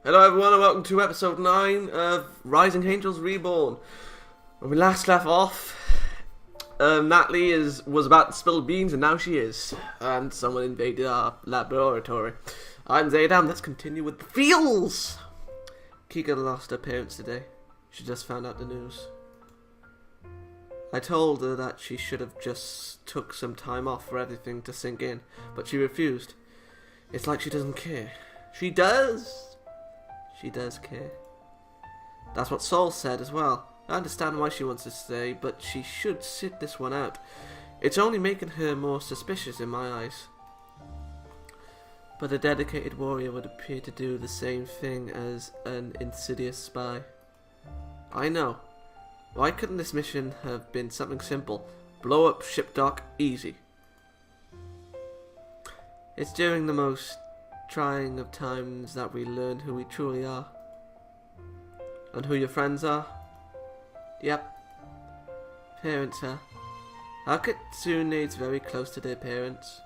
Hello everyone and welcome to episode 9 of Rising Angels Reborn. When we last left off, Natalie was about to spill beans and now she is. And someone invaded our laboratory. I'm Xaydam, let's continue with the feels! Keegan lost her parents today. She just found out the news. I told her that she should have just took some time off for everything to sink in, but she refused. It's like she doesn't care. She does! She does care. That's what Saul said as well. I understand why she wants to stay, but she should sit this one out. It's only making her more suspicious in my eyes. But a dedicated warrior would appear to do the same thing as an insidious spy. I know. Why couldn't this mission have been something simple? Blow up ship dock, easy. It's during the most trying of times that we learn who we truly are. And who your friends are? Yep. Parents, huh? Our Kitsune's very close to their parents.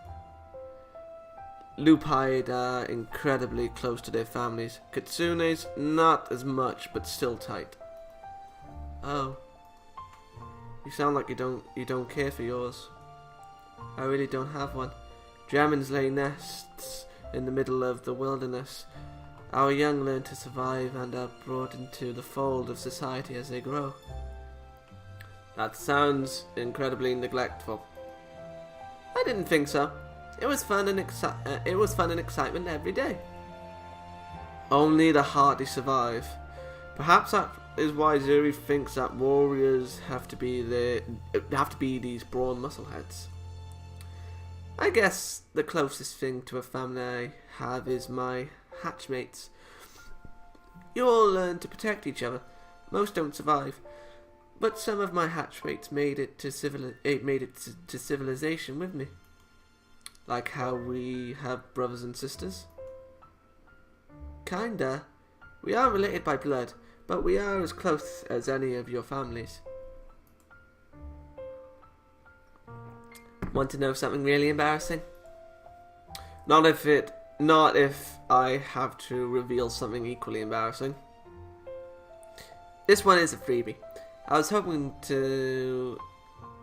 Lupide are incredibly close to their families. Kitsune's not as much, but still tight. Oh. You sound like you don't care for yours. I really don't have one. Dragons lay nests in the middle of the wilderness. Our young learn to survive and are brought into the fold of society as they grow. That sounds incredibly neglectful. I didn't think so. It was fun and excitement every day. Only the hardy survive. Perhaps that is why Zuri thinks that warriors have to be these brawn muscleheads. I guess the closest thing to a family I have is my hatchmates. You all learn to protect each other. Most don't survive, but some of my hatchmates made it to civilization with me. Like how we have brothers and sisters. Kinda. We are related by blood, but we are as close as any of your families. Want to know something really embarrassing? Not if I have to reveal something equally embarrassing. This one is a freebie. I was hoping to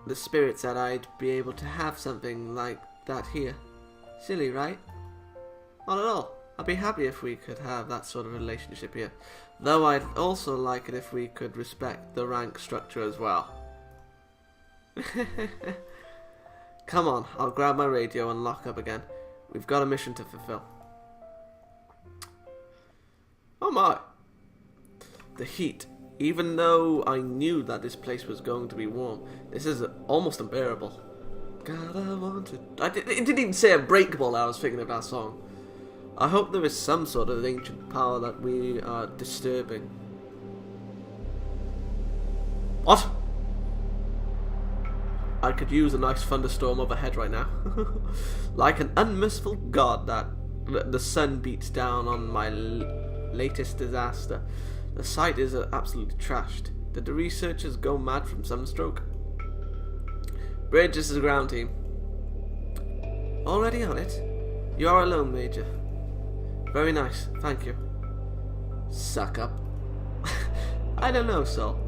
the spirits that I'd be able to have something like that here. Silly, right? Not at all. I'd be happy if we could have that sort of relationship here. Though I'd also like it if we could respect the rank structure as well. Come on, I'll grab my radio and lock up again. We've got a mission to fulfill. Oh my! The heat. Even though I knew that this place was going to be warm, this is almost unbearable. God, I want it. It didn't even say unbreakable. I was thinking of that song. I hope there is some sort of ancient power that we are disturbing. What? I could use a nice thunderstorm overhead right now. Like an unmerciful god that the sun beats down on my latest disaster. The site is absolutely trashed. Did the researchers go mad from sunstroke? Bridge, this is the ground team. Already on it? You are alone, Major. Very nice, thank you. Suck up. I don't know, Saul.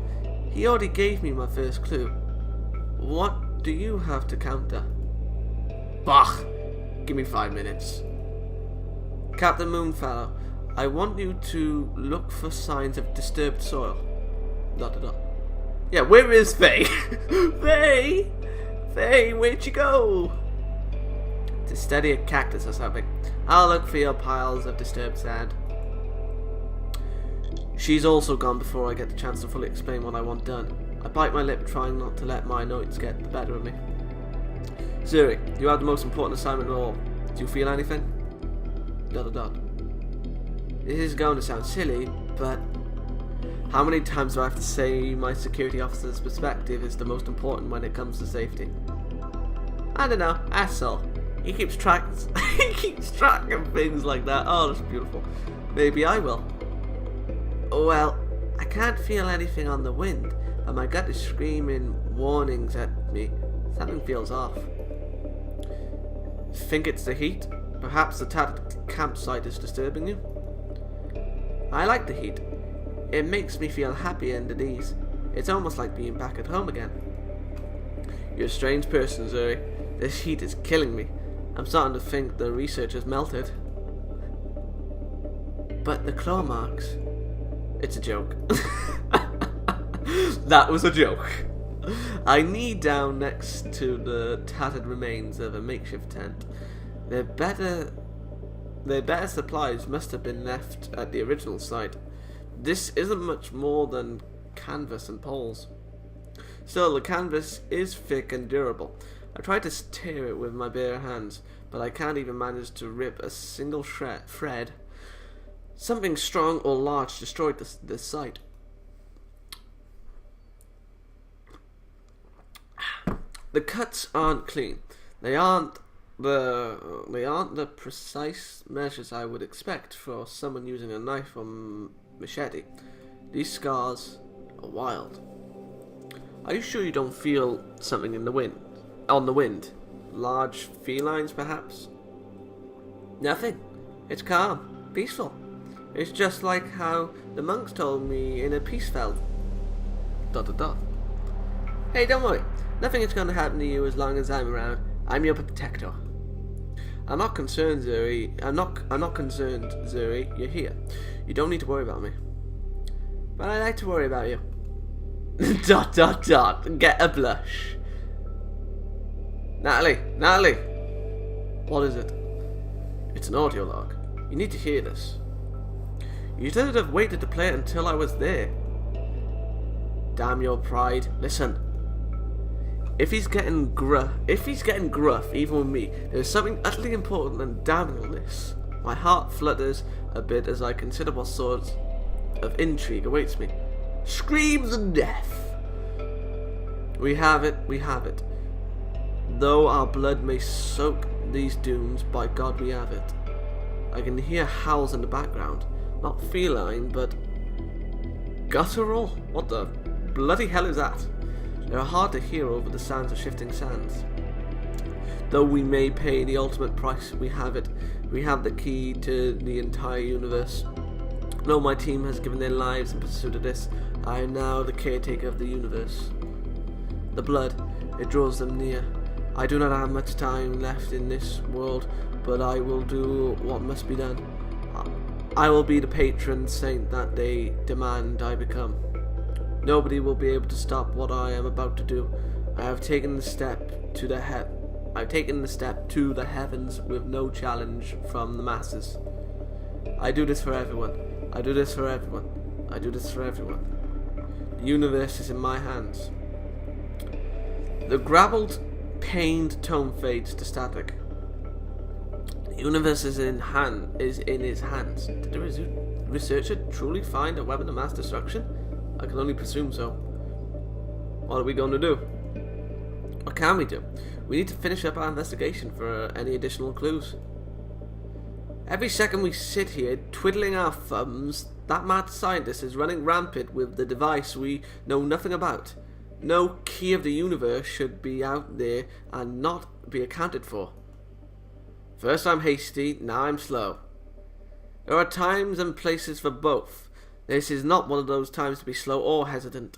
He already gave me my first clue. What do you have to counter? Bah! Give me 5 minutes. Captain Moonfellow, I want you to look for signs of disturbed soil. ... Yeah, where is Faye? Faye! Faye, where'd you go? To study a cactus or something. I'll look for your piles of disturbed sand. She's also gone before I get the chance to fully explain what I want done. I bite my lip, trying not to let my annoyance get the better of me. Zuri, you have the most important assignment of all. Do you feel anything? ... This is going to sound silly, but how many times do I have to say my security officer's perspective is the most important when it comes to safety? I don't know, asshole. He keeps track of things like that. Oh, that's beautiful. Maybe I will. Well, I can't feel anything on the wind, but my gut is screaming warnings at me. Something feels off. Think it's the heat? Perhaps the tattered campsite is disturbing you? I like the heat. It makes me feel happy and at ease. It's almost like being back at home again. You're a strange person, Zuri. This heat is killing me. I'm starting to think the research has melted. But the claw marks... It's a joke. That was a joke. I knee down next to the tattered remains of a makeshift tent. Their better supplies must have been left at the original site. This isn't much more than canvas and poles. Still, the canvas is thick and durable. I tried to tear it with my bare hands, but I can't even manage to rip a single thread. Something strong or large destroyed this site. The cuts aren't clean. They aren't the precise measures I would expect for someone using a knife or machete. These scars are wild. Are you sure you don't feel something in the wind? On the wind? Large felines, perhaps? Nothing. It's calm, peaceful. It's just like how the monks told me in a peacefeld. ... Hey, don't worry. Nothing is going to happen to you as long as I'm around. I'm your protector. I'm not concerned, Zuri. I'm not concerned, Zuri. You're here. You don't need to worry about me. But I like to worry about you. ... Get a blush. Natalie. What is it? It's an audio log. You need to hear this. You should have waited to play it until I was there. Damn your pride. Listen. If he's getting gruff, even with me, there's something utterly important and damning on this. My heart flutters a bit as I consider what sort of intrigue awaits me. Screams of death. We have it. Though our blood may soak these dunes, by God we have it. I can hear howls in the background. Not feline, but guttural? What the bloody hell is that? They are hard to hear over the sounds of shifting sands. Though we may pay the ultimate price, we have it. We have the key to the entire universe. Though my team has given their lives in pursuit of this, I am now the caretaker of the universe. The blood, it draws them near. I do not have much time left in this world, but I will do what must be done. I will be the patron saint that they demand I become. Nobody will be able to stop what I am about to do. I have taken the step to the heavens with no challenge from the masses. I do this for everyone. The universe is in my hands. The gravelled, pained tone fades to static. The universe is in his hands. Did the researcher truly find a weapon of mass destruction? I can only presume so. What are we going to do? What can we do? We need to finish up our investigation for any additional clues. Every second we sit here twiddling our thumbs, that mad scientist is running rampant with the device we know nothing about. No key of the universe should be out there and not be accounted for. First I'm hasty, now I'm slow. There are times and places for both. This is not one of those times to be slow or hesitant.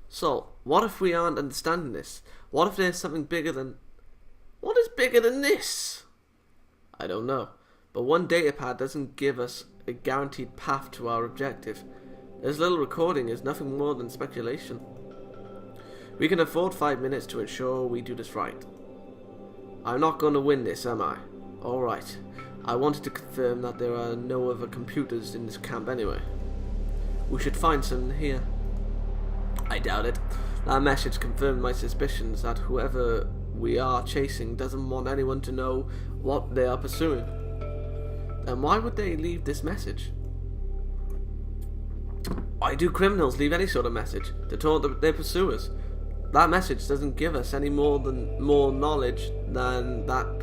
So, what if we aren't understanding this? What if there's something bigger than... What is bigger than this? I don't know. But one data pad doesn't give us a guaranteed path to our objective. This little recording is nothing more than speculation. We can afford 5 minutes to ensure we do this right. I'm not going to win this, am I? Alright. I wanted to confirm that there are no other computers in this camp anyway. We should find some here. I doubt it. That message confirmed my suspicions that whoever we are chasing doesn't want anyone to know what they are pursuing. Then why would they leave this message? Why do criminals leave any sort of message to taunt their pursuers? That message doesn't give us any more knowledge than that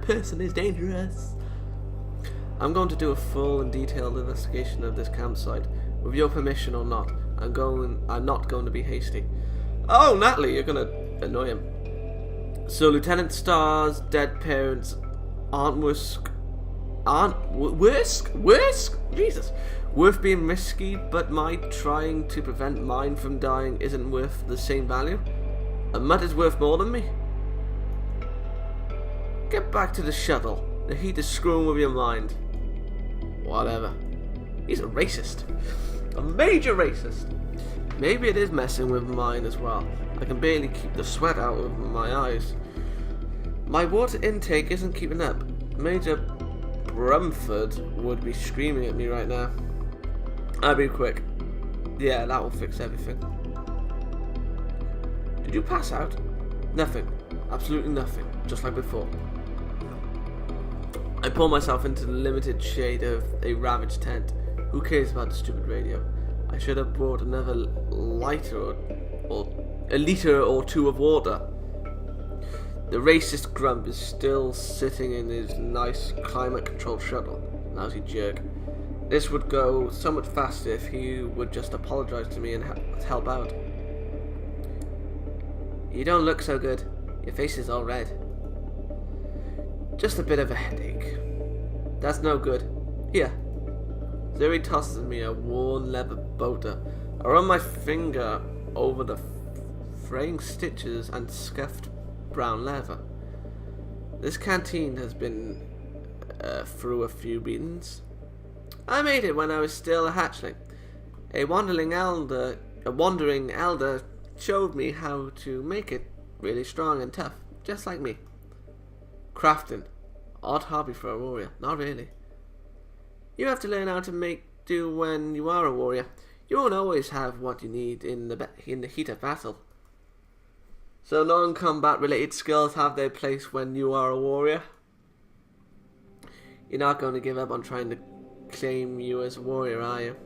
person is dangerous. I'm going to do a full and detailed investigation of this campsite. With your permission or not, I'm not going to be hasty. Oh, Natalie, you're going to annoy him. So Lieutenant Starr's dead parents aren't worth aren't worth Jesus, worth being risky, but my trying to prevent mine from dying isn't worth the same value. A mud is worth more than me. Get back to the shuttle. The heat is screwing with your mind. Whatever. He's a racist. A major racist. Maybe it is messing with mine as well. I can barely keep the sweat out of my eyes. My water intake isn't keeping up. Major Brumford would be screaming at me right now. I'll be quick. Yeah, that will fix everything. Did you pass out? Nothing. Absolutely nothing. Just like before. I pull myself into the limited shade of a ravaged tent. Who cares about the stupid radio? I should have brought another lighter or a liter or two of water. The racist grump is still sitting in his nice climate-controlled shuttle. Lousy jerk. This would go so much faster if he would just apologize to me and help out. You don't look so good. Your face is all red. Just a bit of a headache. That's no good. Here. Zoe tosses me a worn leather bolter. I run my finger over the fraying stitches and scuffed brown leather. This canteen has been through a few beatings. I made it when I was still a hatchling. A wandering elder showed me how to make it really strong and tough, just like me. Crafting. Odd hobby for a warrior. Not really. You have to learn how to make do when you are a warrior. You won't always have what you need in the heat of battle. So non-combat related skills have their place when you are a warrior. You're not going to give up on trying to claim you as a warrior, are you?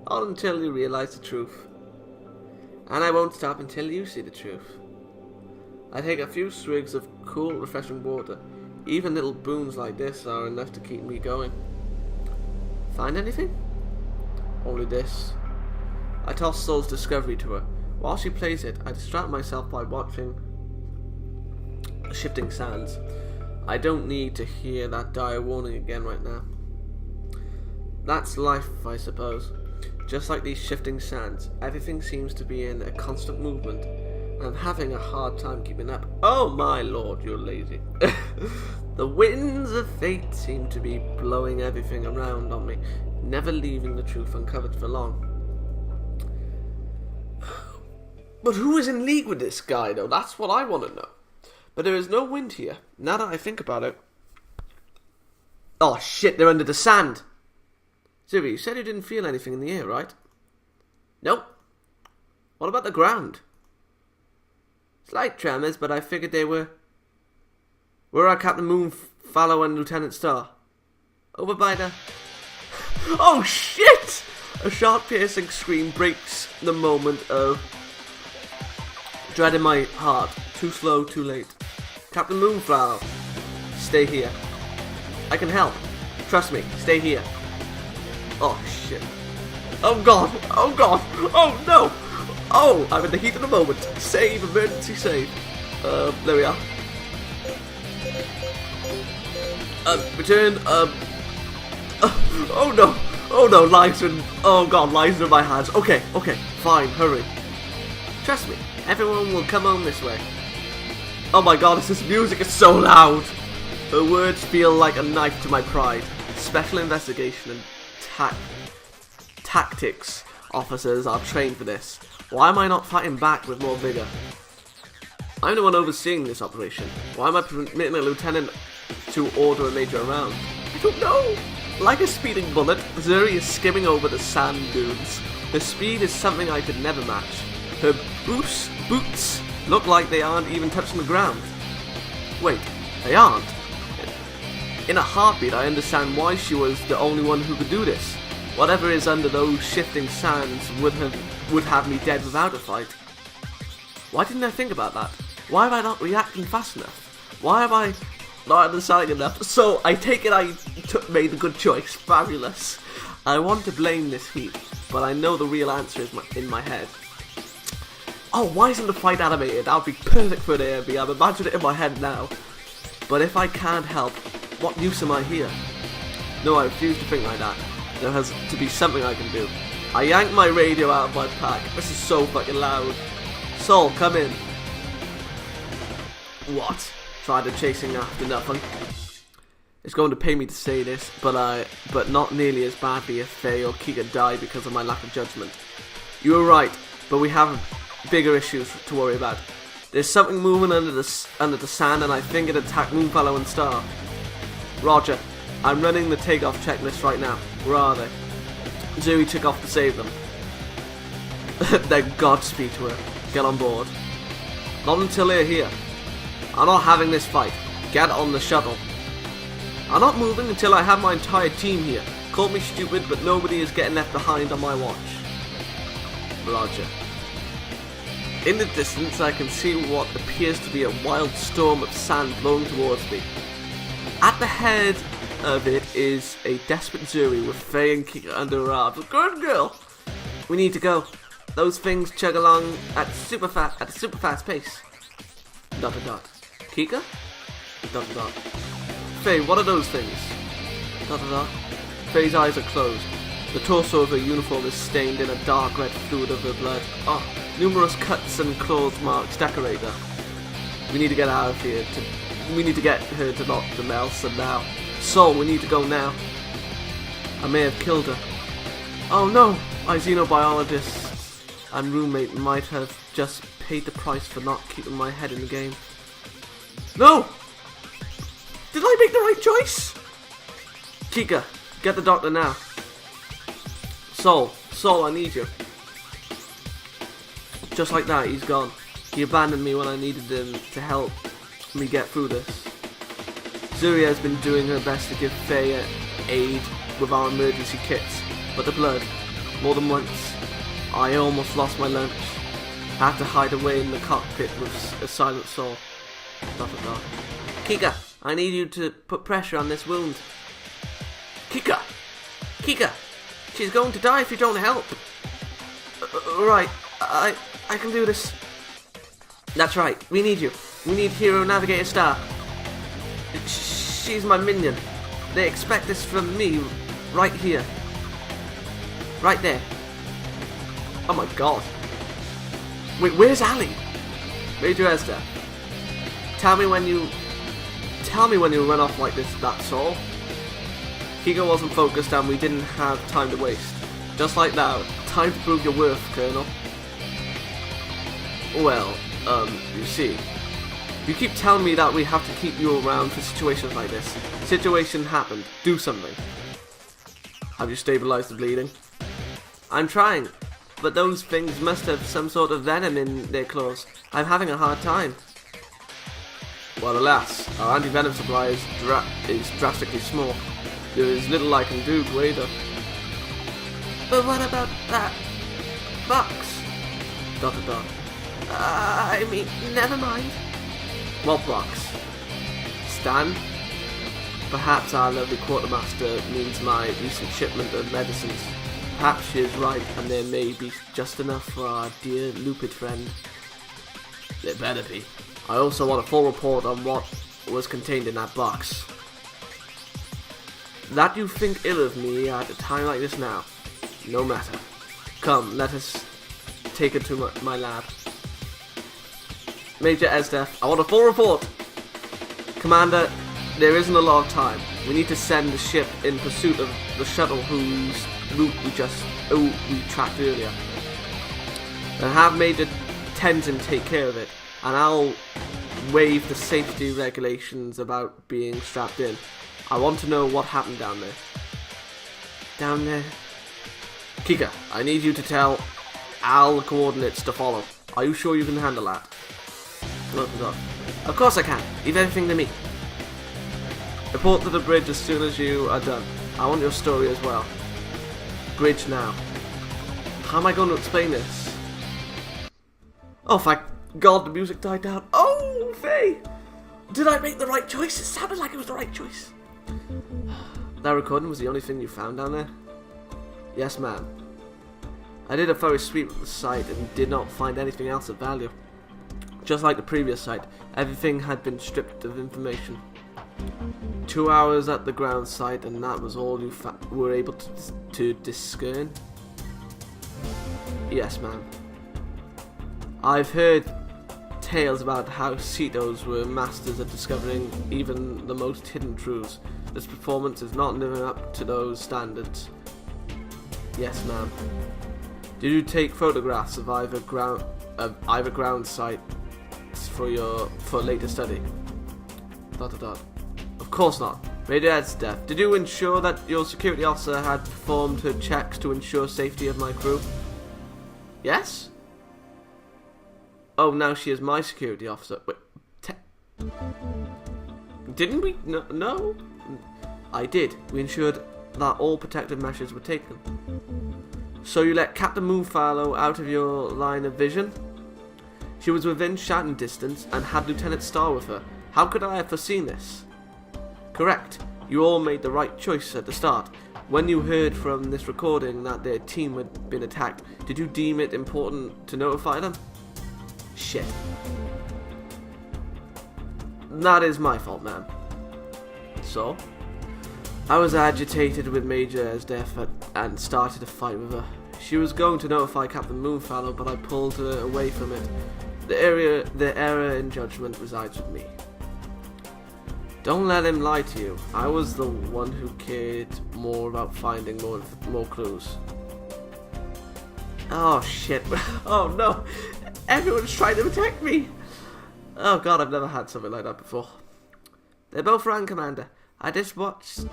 Not until you realize the truth. And I won't stop until you see the truth. I take a few swigs of cool, refreshing water. Even little boons like this are enough to keep me going. Find anything? Only this. I toss Soul's Discovery to her. While she plays it, I distract myself by watching the shifting sands. I don't need to hear that dire warning again right now. That's life, I suppose. Just like these shifting sands, everything seems to be in a constant movement, and I'm having a hard time keeping up. Oh my lord, you're lazy. The winds of fate seem to be blowing everything around on me, never leaving the truth uncovered for long. But who is in league with this guy, though? That's what I want to know. But there is no wind here, now that I think about it. Oh shit, they're under the sand. Ziri, you said you didn't feel anything in the air, right? Nope. What about the ground? Slight tremors, but I figured they were... Where are Captain Moonfallow and Lieutenant Star? Over by the... Oh shit! A sharp piercing scream breaks the moment of dread in my heart. Too slow, too late. Captain Moonflower, stay here. I can help. Trust me, stay here. Oh shit. Oh god. Oh god. Oh no. Oh, I'm in the heat of the moment. Save, emergency save. There we are. Return, oh no. Oh no, lives are in, oh god, lives are in my hands. Okay, fine, hurry. Trust me, everyone will come home this way. Oh my god, this music is so loud. Her words feel like a knife to my pride. Special investigation and tactics officers are trained for this. Why am I not fighting back with more vigor? I'm the one overseeing this operation. Why am I permitting a lieutenant to order a major around? I don't know. Like a speeding bullet, Zuri is skimming over the sand dunes. Her speed is something I could never match. Her boots look like they aren't even touching the ground. Wait, they aren't? In a heartbeat, I understand why she was the only one who could do this. Whatever is under those shifting sands would have me dead without a fight. Why didn't I think about that? Why am I not reacting fast enough? Why am I not understanding enough? So I take it I made a good choice. Fabulous. I want to blame this heat, but I know the real answer is in my head. Oh, why isn't the fight animated? That would be perfect for an AMV. I'm imagining it in my head now. But if I can't help, what use am I here? No, I refuse to think like that. There has to be something I can do. I yanked my radio out of my pack. This is so fucking loud. Sol, come in. What? Tried to chasing after nothing. It's going to pay me to say this, but not nearly as badly if Faye or Kika die because of my lack of judgment. You were right, but we have bigger issues to worry about. There's something moving under the sand, and I think it attacked Moonfellow and Star. Roger. I'm running the takeoff checklist right now. Where are they? Zuri took off to save them. Then Godspeed to her. Get on board. Not until they're here. I'm not having this fight. Get on the shuttle. I'm not moving until I have my entire team here. Call me stupid, but nobody is getting left behind on my watch. Roger. In the distance, I can see what appears to be a wild storm of sand blowing towards me. At the head of it is a desperate Zuri with Faye and Kika under her arms. Good girl! We need to go. Those things chug along at a super fast pace. ... Kika? ... Faye, what are those things? ... Faye's eyes are closed. The torso of her uniform is stained in a dark red fluid of her blood. Oh, numerous cuts and claws marks decorate her. We need to get out of here. We need to get her to Dr. Nelson now. Sol, we need to go now. I may have killed her. Oh no! My xenobiologist and roommate might have just paid the price for not keeping my head in the game. No! Did I make the right choice? Kika, get the doctor now. Sol, I need you. Just like that, he's gone. He abandoned me when I needed him to help me get through this. Zuri has been doing her best to give Faye aid with our emergency kits, but the blood, more than once, I almost lost my lunch. I had to hide away in the cockpit with a silent soul. ... Kika, I need you to put pressure on this wound. Kika! She's going to die if you don't help. Right, I can do this. That's right, we need you. We need Hero Navigator Star. She's my minion. They expect this from me, right here. Right there. Oh my god. Wait, where's Ali? Major Xaydam. Tell me when you run off like this, that's all. Kika wasn't focused and we didn't have time to waste. Just like that, time to prove your worth, Colonel. Well, you see, you keep telling me that we have to keep you around for situations like this. Situation happened, do something. Have you stabilized the bleeding? I'm trying, but those things must have some sort of venom in their claws. I'm having a hard time. Well, alas, our anti-venom supply is drastically small. There is little I can do, Xaydam. But what about that box? ... I mean, never mind. What box? Stan? Perhaps our lovely quartermaster means my recent shipment of medicines. Perhaps she is right, and there may be just enough for our dear lupid friend. There better be. I also want a full report on what was contained in that box. That you think ill of me at a time like this now. No matter. Come, let us take her to my lab. Major Xaydam, I want a full report. Commander, there isn't a lot of time. We need to send the ship in pursuit of the shuttle whose route we tracked earlier. And have Major Tenzin take care of it, and I'll waive the safety regulations about being strapped in. I want to know what happened down there. Down there? Kika, I need you to tell Al the coordinates to follow. Are you sure you can handle that? Of course I can. Leave everything to me. Report to the bridge as soon as you are done. I want your story as well. Bridge now. How am I going to explain this? Oh, thank God the music died down. Oh, Faye! Did I make the right choice? It sounded like it was the right choice. That recording was the only thing you found down there? Yes, ma'am. I did a thorough sweep of the site and did not find anything else of value. Just like the previous site, everything had been stripped of information. 2 hours at the ground site, and that was all you were able to discern? Yes, ma'am. I've heard tales about how Cetos were masters at discovering even the most hidden truths. This performance is not living up to those standards. Yes, ma'am. Did you take photographs of either ground sites for later study? ... Of course not. Radiat's death. Did you ensure that your security officer had performed her checks to ensure safety of my crew? Yes? Oh, now she is my security officer. Wait, didn't we? No? I did. We ensured that all protective measures were taken. So you let Captain Moonfallow out of your line of vision? She was within shouting distance and had Lieutenant Starr with her. How could I have foreseen this? Correct. You all made the right choice at the start. When you heard from this recording that their team had been attacked, did you deem it important to notify them? Shit. That is my fault, ma'am. So? I was agitated with Major Xaydam and started a fight with her. She was going to notify Captain Moonfallow, but I pulled her away from it. The error in judgment resides with me. Don't let him lie to you. I was the one who cared more about finding more clues. Oh shit. Oh no. Everyone's trying to protect me. Oh god, I've never had something like that before. They're both wrong, Commander. I just watched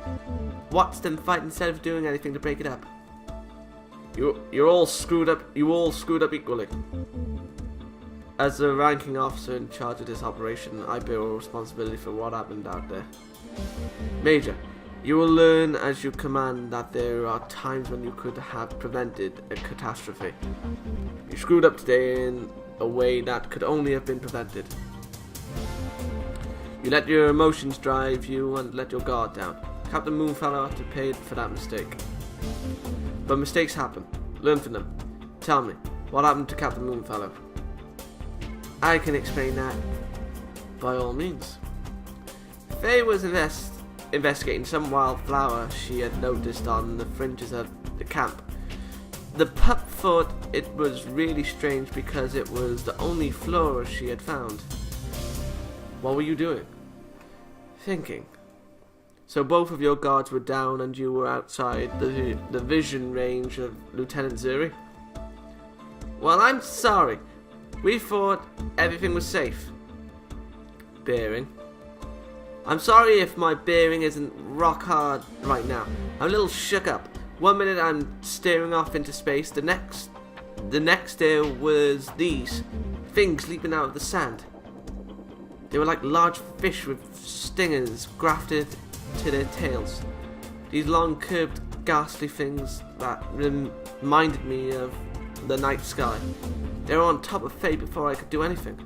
them fight instead of doing anything to break it up. You're all screwed up. You all screwed up equally. As the ranking officer in charge of this operation, I bear responsibility for what happened out there. Major, you will learn as you command that there are times when you could have prevented a catastrophe. You screwed up today in a way that could only have been prevented. You let your emotions drive you and let your guard down. Captain Moonfallow had to pay for that mistake. But mistakes happen. Learn from them. Tell me, what happened to Captain Moonfallow? I can explain that. By all means. Faye was investigating some wildflower she had noticed on the fringes of the camp. The pup thought it was really strange because it was the only flower she had found. What were you doing? Thinking. So both of your guards were down and you were outside the vision range of Lieutenant Zuri? Well, I'm sorry. We thought everything was safe. Bearing. I'm sorry if my bearing isn't rock hard right now. I'm a little shook up. 1 minute I'm staring off into space. The next there was these things leaping out of the sand. They were like large fish with stingers grafted to their tails. These long curved ghastly things that reminded me of the night sky. They were on top of Faye before I could do anything.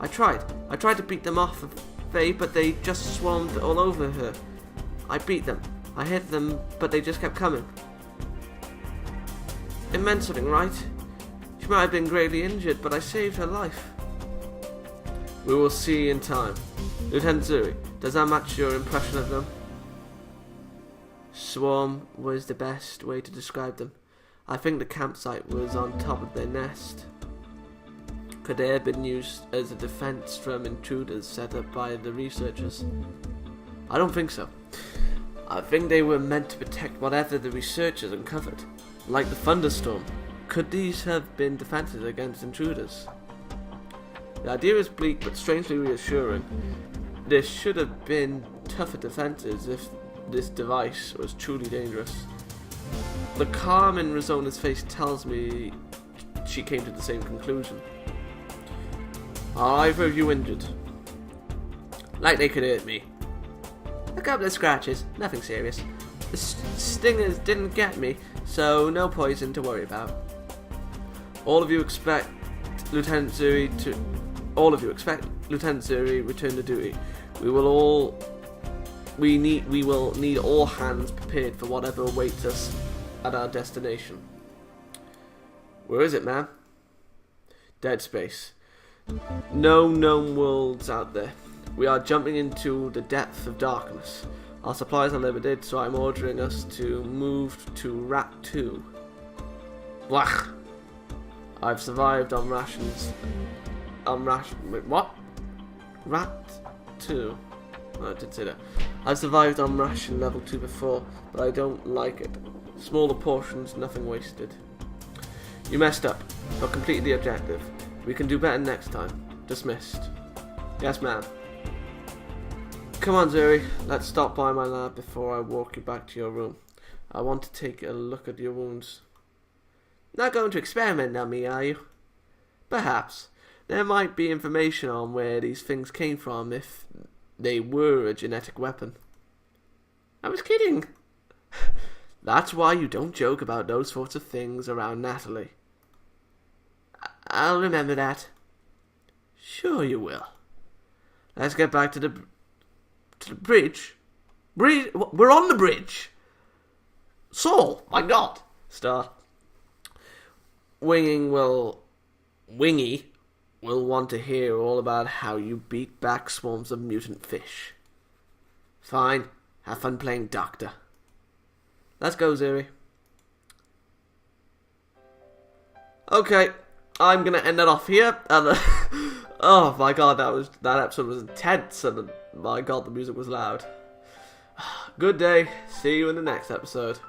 I tried to beat them off of Faye, but they just swarmed all over her. I beat them. I hit them, but they just kept coming. It meant something, right? She might have been gravely injured, but I saved her life. We will see in time. Lieutenant Zuri, does that match your impression of them? Swarm was the best way to describe them. I think the campsite was on top of their nest. Could they have been used as a defense from intruders set up by the researchers? I don't think so. I think they were meant to protect whatever the researchers uncovered. Like the thunderstorm. Could these have been defenses against intruders? The idea is bleak but strangely reassuring. There should have been tougher defenses if this device was truly dangerous. The calm in Rizona's face tells me she came to the same conclusion. Are either of you injured? Like they could hurt me. A couple of scratches, nothing serious. The stingers didn't get me, so no poison to worry about. All of you expect Lieutenant Zuri return to duty. We will need all hands prepared for whatever awaits us at our destination. Where is it, ma'am? Dead space. No known worlds out there. We are jumping into the depth of darkness. Our supplies are limited, so I'm ordering us to move to Rat 2. Wah! I've survived on rations. Wait, what? Rat 2. Oh, I did say that. I've survived on ration level 2 before, but I don't like it. Smaller portions, nothing wasted. You messed up, but completed the objective. We can do better next time. Dismissed. Yes, ma'am. Come on, Zuri. Let's stop by my lab before I walk you back to your room. I want to take a look at your wounds. Not going to experiment on me, are you? Perhaps. There might be information on where these things came from if they were a genetic weapon. I was kidding. That's why you don't joke about those sorts of things around Natalie. I'll remember that. Sure you will. Let's get back to the bridge. We're on the bridge. Saul, my God. Star. Wingy will want to hear all about how you beat back swarms of mutant fish. Fine. Have fun playing doctor. Let's go, Zuri. Okay, I'm gonna end it off here. And oh my God, that episode was intense, and my God, the music was loud. Good day. See you in the next episode.